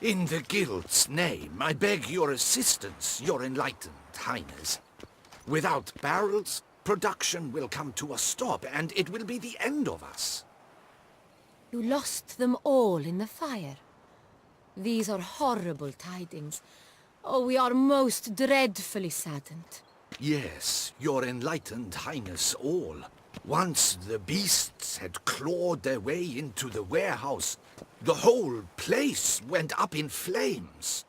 In the guild's name, I beg your assistance, your enlightened highness. Without barrels, production will come to a stop, and it will be the end of us. You lost them all in the fire. These are horrible tidings. Oh, we are most dreadfully saddened. Yes, your enlightened highness all. Once the beasts had clawed their way into the warehouse, the whole place went up in flames.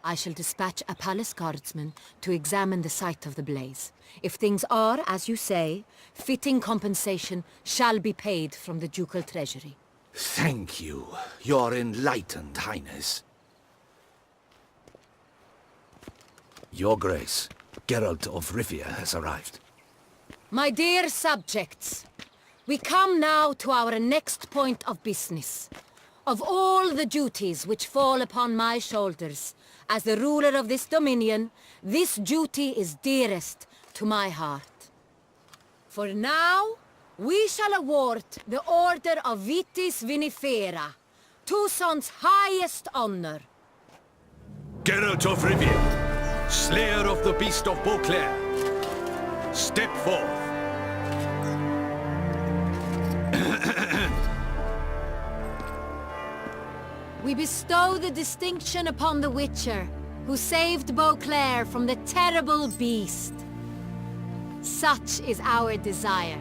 I shall dispatch a palace guardsman to examine the site of the blaze. If things are, as you say, fitting compensation shall be paid from the ducal treasury. Thank you, your enlightened highness. Your Grace, Geralt of Rivia has arrived. My dear subjects, we come now to our next point of business. Of all the duties which fall upon my shoulders, as the ruler of this dominion, this duty is dearest to my heart. For now, we shall award the Order of Vitis Vinifera, Tucson's highest honor. Geralt of Rivia, slayer of the beast of Beauclair, step forth. We bestow the distinction upon the Witcher, who saved Beauclair from the terrible beast. Such is our desire.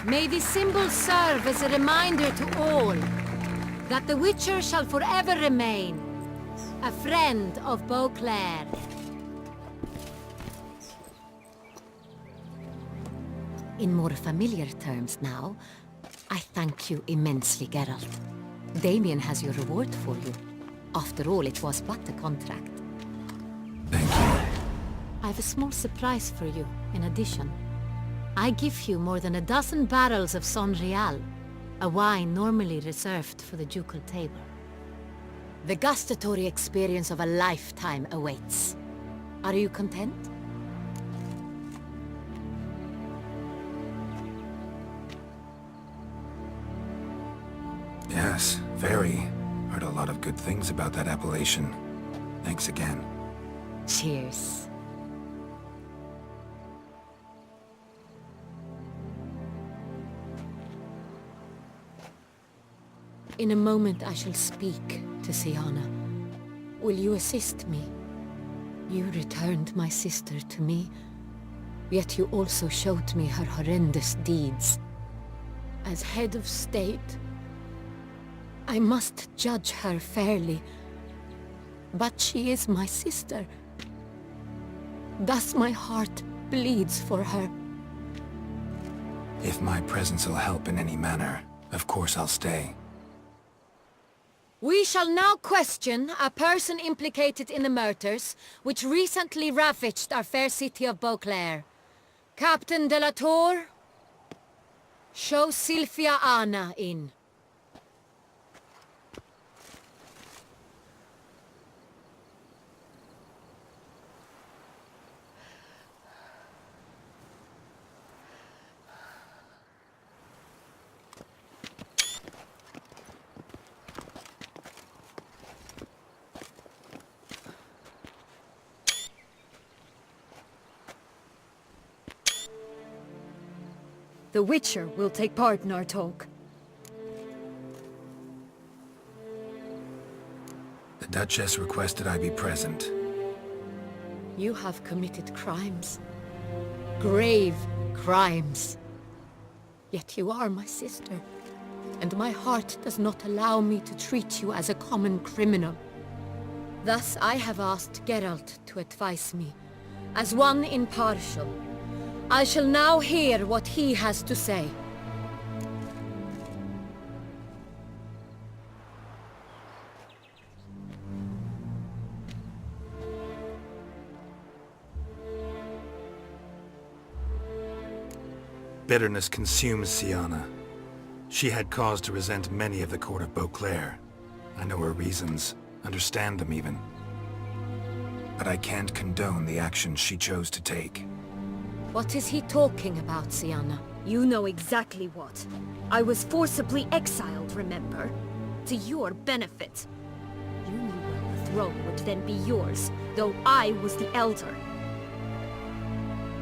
May this symbol serve as a reminder to all that the Witcher shall forever remain a friend of Beauclair. In more familiar terms now, I thank you immensely, Geralt. Damien has your reward for you. After all, it was but a contract. Thank you. I have a small surprise for you, in addition. I give you more than a dozen barrels of Son Real, a wine normally reserved for the ducal table. The gustatory experience of a lifetime awaits. Are you content? Yes, very. Heard a lot of good things about that appellation. Thanks again. Cheers. In a moment I shall speak to Syanna. Will you assist me? You returned my sister to me, yet you also showed me her horrendous deeds. As head of state, I must judge her fairly, but she is my sister. Thus my heart bleeds for her. If my presence will help in any manner, of course I'll stay. We shall now question a person implicated in the murders which recently ravaged our fair city of Beauclair. Captain de la Tour, show Sylvia Anna in. The Witcher will take part in our talk. The Duchess requested I be present. You have committed crimes. Grave crimes. Yet you are my sister, and my heart does not allow me to treat you as a common criminal. Thus I have asked Geralt to advise me, as one impartial. I shall now hear what he has to say. Bitterness consumes Syanna. She had cause to resent many of the court of Beauclair. I know her reasons, understand them even. But I can't condone the actions she chose to take. What is he talking about, Syanna? You know exactly what. I was forcibly exiled, remember? to your benefit. You knew well the throne would then be yours, though I was the elder.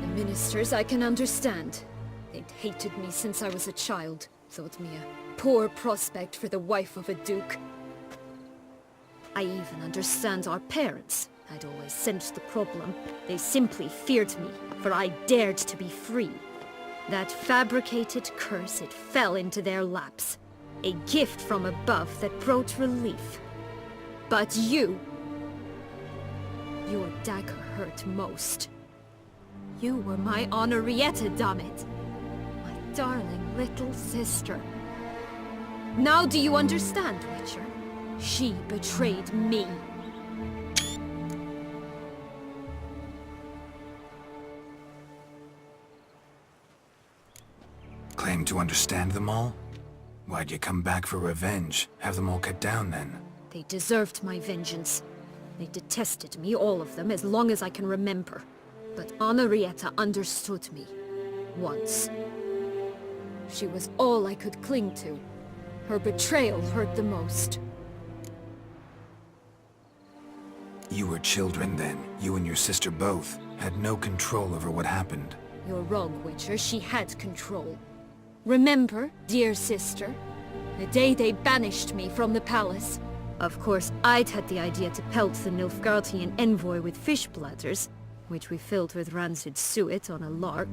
The ministers I can understand. They'd hated me since I was a child, thought me a poor prospect for the wife of a duke. I even understand our parents. I'd always sensed the problem. They simply feared me, for I dared to be free. That fabricated curse, it fell into their laps. A gift from above that brought relief. But you... Your dagger hurt most. You were my Henrietta, dammit. My darling little sister. Now do you understand, Witcher? She betrayed me. Claim to understand them all? Why'd you come back for revenge? Have them all cut down then? They deserved my vengeance. They detested me, all of them, as long as I can remember. But Henrietta understood me. Once. She was all I could cling to. Her betrayal hurt the most. You were children then. You and your sister both had no control over what happened. You're wrong, Witcher. She had control. Remember, dear sister, the day they banished me from the palace? Of course, I'd had the idea to pelt the Nilfgaardian envoy with fish bladders, which we filled with rancid suet on a lark.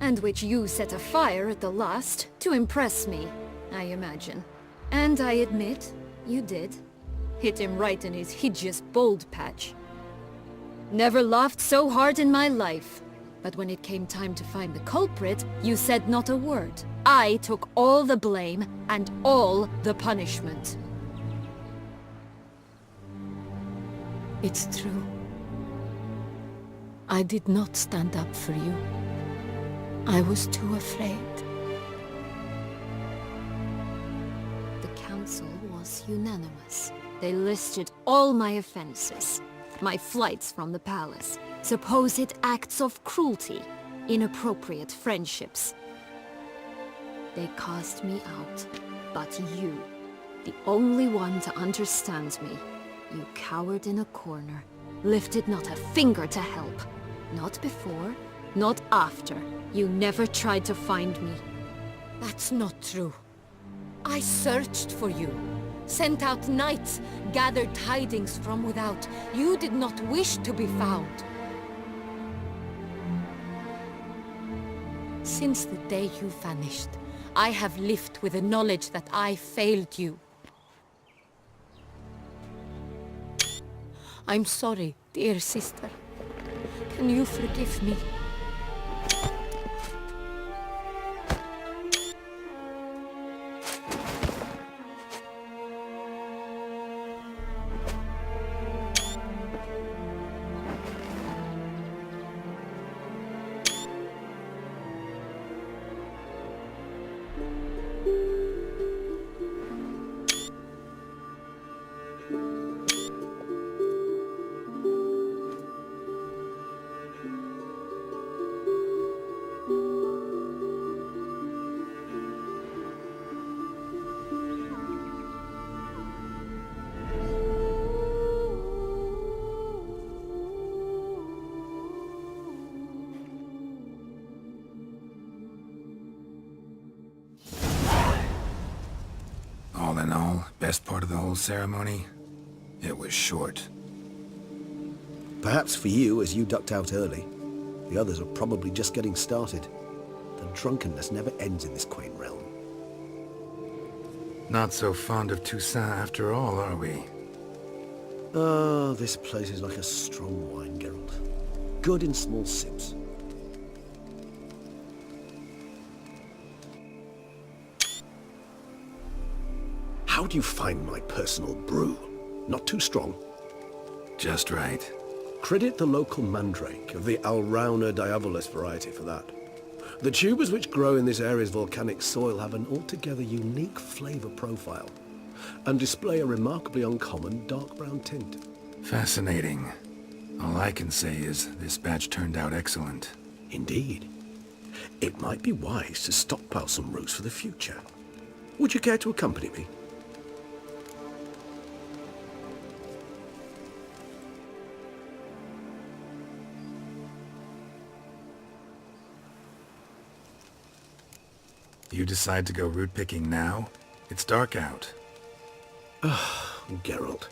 And which you set afire at the last, to impress me, I imagine. And I admit, you did. Hit him right in his hideous bald patch. Never laughed so hard in my life. But when it came time to find the culprit, you said not a word. I took all the blame and all the punishment. It's true. I did not stand up for you. I was too afraid. The council was unanimous. They listed all my offenses. My flights from the palace. Supposed acts of cruelty. Inappropriate friendships. They cast me out. But you, the only one to understand me, you cowered in a corner. Lifted not a finger to help. Not before, not after. You never tried to find me. That's not true. I searched for you. Sent out knights, gathered tidings from without. You did not wish to be found. Since the day you vanished, I have lived with the knowledge that I failed you. I'm sorry, dear sister. Can you forgive me? All in all, best part of the whole ceremony? It was short. Perhaps for you, as you ducked out early. The others are probably just getting started. The drunkenness never ends in this quaint realm. Not so fond of Toussaint after all, are we? Oh, this place is like a strong wine, Geralt. Good in small sips. How do you find my personal brew? Not too strong? Just right. Credit the local mandrake of the Alrauna diabolus variety for that. The tubers which grow in this area's volcanic soil have an altogether unique flavor profile and display a remarkably uncommon dark brown tint. Fascinating. All I can say is this batch turned out excellent. Indeed. It might be wise to stockpile some roots for the future. Would you care to accompany me? You decide to go root picking now? It's dark out. Geralt,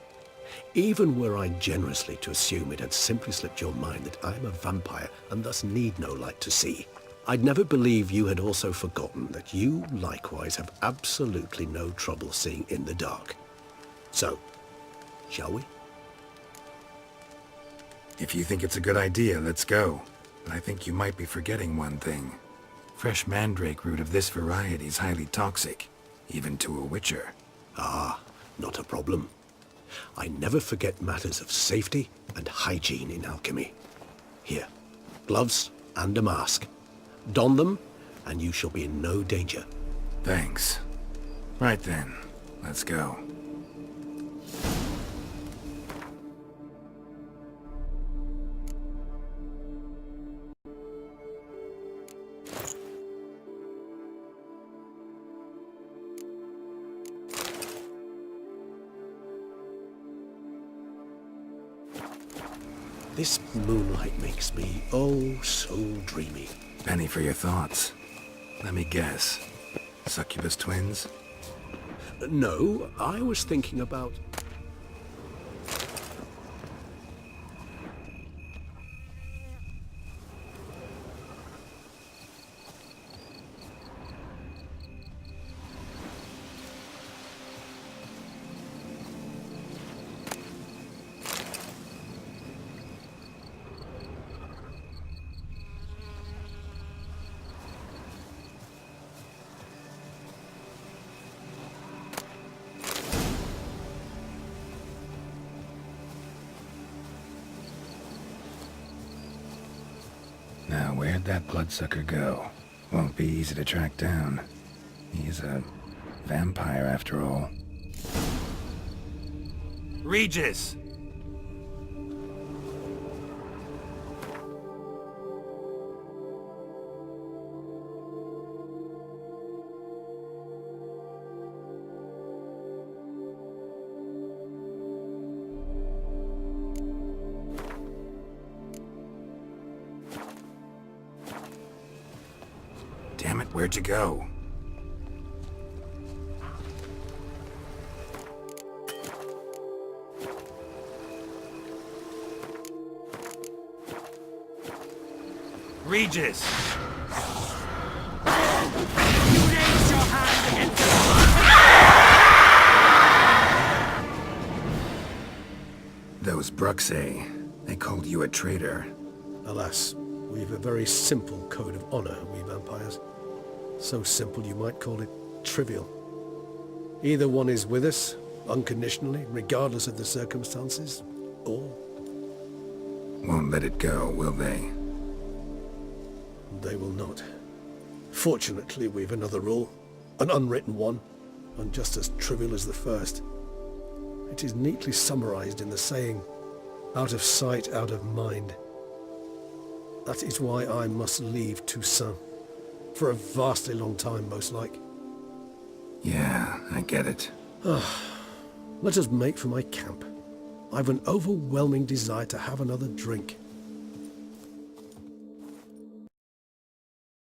even were I generously to assume it had simply slipped your mind that I am a vampire and thus need no light to see, I'd never believe you had also forgotten that you likewise have absolutely no trouble seeing in the dark. So, shall we? If you think it's a good idea, let's go. But I think you might be forgetting one thing. Fresh mandrake root of this variety is highly toxic, even to a witcher. Ah, not a problem. I never forget matters of safety and hygiene in alchemy. Here, gloves and a mask. Don them, and you shall be in no danger. Thanks. Right then, let's go. This moonlight makes me, oh, so dreamy. Penny for your thoughts. Let me guess. Succubus twins? No, I was thinking about... Now, where'd that bloodsucker go? Won't be easy to track down. He's a vampire after all. Regis! Damn it, where'd you go? Regis! Those Bruxay, they called you a traitor. Alas, we've a very simple code of honor, we vampires. So simple you might call it trivial. Either one is with us, unconditionally, regardless of the circumstances, or... Won't let it go, will they? they will not. Fortunately, we've another rule, an unwritten one, and just as trivial as the first. It is neatly summarized in the saying, out of sight, out of mind. That is why I must leave Toussaint. For a vastly long time, most like. Yeah, I get it. Let us make for my camp. I've an overwhelming desire to have another drink.